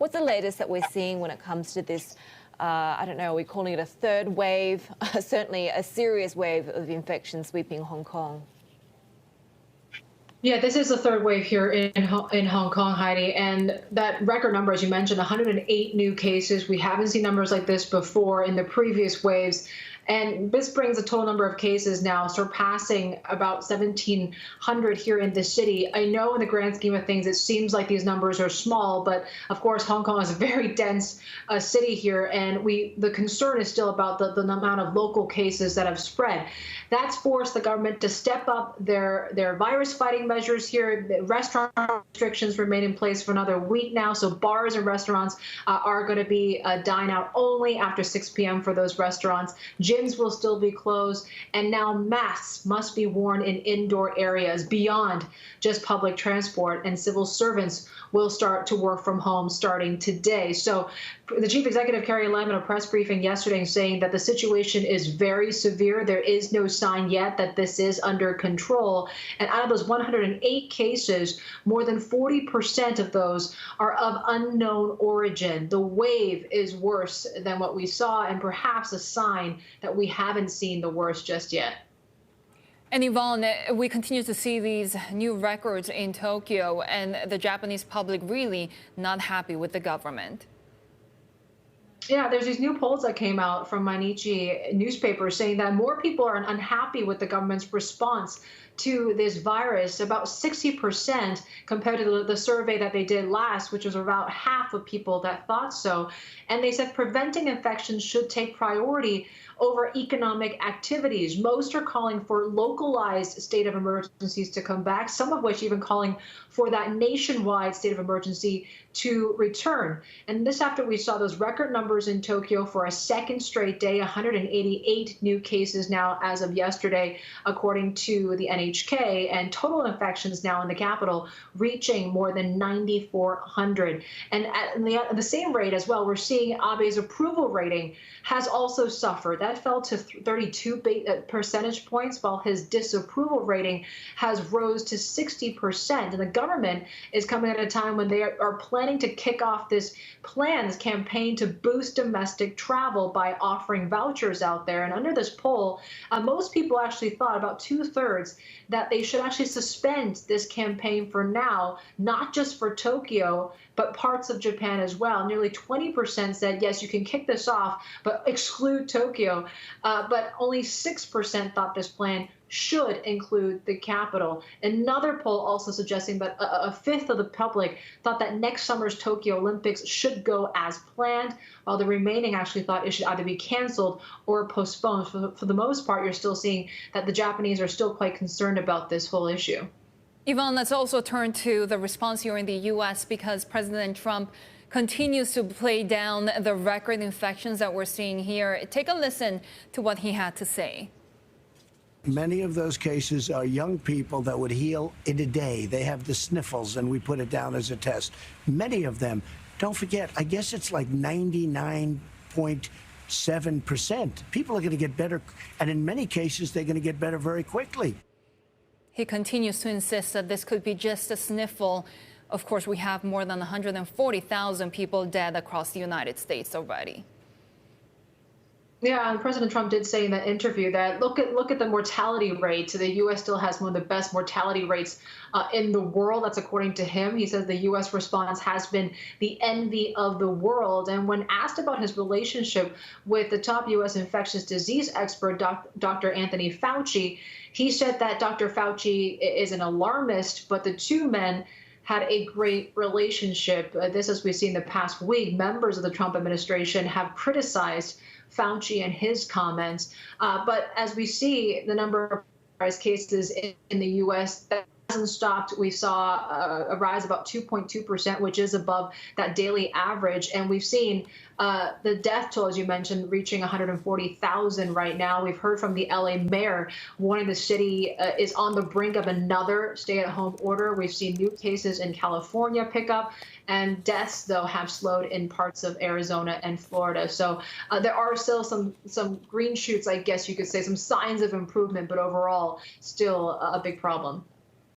What's the latest that we're seeing when it comes to this? I don't know, are we calling it a third wave? Certainly a serious wave of infection sweeping Hong Kong. Yeah, this is the third wave here in Hong Kong, Heidi, and that record number, as you mentioned, 108 new cases. We haven't seen numbers like this before in the previous waves. And this brings the total number of cases now surpassing about 1,700 here in the city. I know in the grand scheme of things, it seems like these numbers are small, but of course, Hong Kong is a very dense city here. And the concern is still about the amount of local cases that have spread. That's forced the government to step up their virus fighting measures here. The restaurant restrictions remain in place for another week now. So bars and restaurants are going to be dine out only after 6 p.m. for those restaurants. Gyms will still be closed, and now masks must be worn in indoor areas beyond just public transport, and civil servants will start to work from home starting today. So the chief executive, Carrie Lam, in a press briefing yesterday saying that the situation is very severe. There is no sign yet that this is under control. And out of those 108 cases, more than 40% of those are of unknown origin. The wave is worse than what we saw, and perhaps a sign that we haven't seen the worst just yet. And Yvonne, we continue to see these new records in Tokyo, and the Japanese public really not happy with the government. Yeah, there's these new polls that came out from Mainichi newspaper saying that more people are unhappy with the government's response to this virus, about 60% compared to the survey that they did last, which was about half of people that thought so. And they said preventing infections should take priority over economic activities. Most are calling for localized state of emergencies to come back, some of which even calling for that nationwide state of emergency to return. And this after we saw those record numbers in Tokyo for a second straight day, 188 new cases now as of yesterday, according to the NHK, and total infections now in the capital reaching more than 9,400. And at the same rate as well, we're seeing Abe's approval rating has also suffered. That fell to 32 percentage points, while his disapproval rating has rose to 60%. And the government is coming at a time when they are planning to kick off this campaign to boost domestic travel by offering vouchers out there. And under this poll, most people actually thought, about 2/3, that they should actually suspend this campaign for now, not just for Tokyo, but parts of Japan as well. Nearly 20% said, yes, you can kick this off, but exclude Tokyo. But only 6% thought this plan should include the capital. Another poll also suggesting that a fifth of the public thought that next summer's Tokyo Olympics should go as planned, while the remaining actually thought it should either be canceled or postponed. For the most part, you're still seeing that the Japanese are still quite concerned about this whole issue. Yvonne, let's also turn to the response here in the U.S. because President Trump continues to play down the record infections that we're seeing here. Take a listen to what he had to say. Many of those cases are young people that would heal in a day. They have the sniffles, and we put it down as a test. Many of them, don't forget, I guess it's like 99.7%. People are going to get better, and in many cases, they're going to get better very quickly. He continues to insist that this could be just a sniffle. Of course, we have more than 140,000 people dead across the United States already. Yeah, and President Trump did say in that interview that look at the mortality rate. The U.S. still has one of the best mortality rates in the world. That's according to him. He says the U.S. response has been the envy of the world. And when asked about his relationship with the top U.S. infectious disease expert, Dr. Anthony Fauci, he said that Dr. Fauci is an alarmist, but the two men had a great relationship. This, as we've seen the past week, members of the Trump administration have criticized Fauci and his comments. But as we see, the number of cases in the U.S. that hasn't stopped. We saw a rise about 2.2%, which is above that daily average. And we've seen the death toll, as you mentioned, reaching 140,000 right now. We've heard from the LA mayor warning the city is on the brink of another stay-at-home order. We've seen new cases in California pick up, and deaths, though, have slowed in parts of Arizona and Florida. So there are still some green shoots, I guess you could say, some signs of improvement, but overall still a big problem.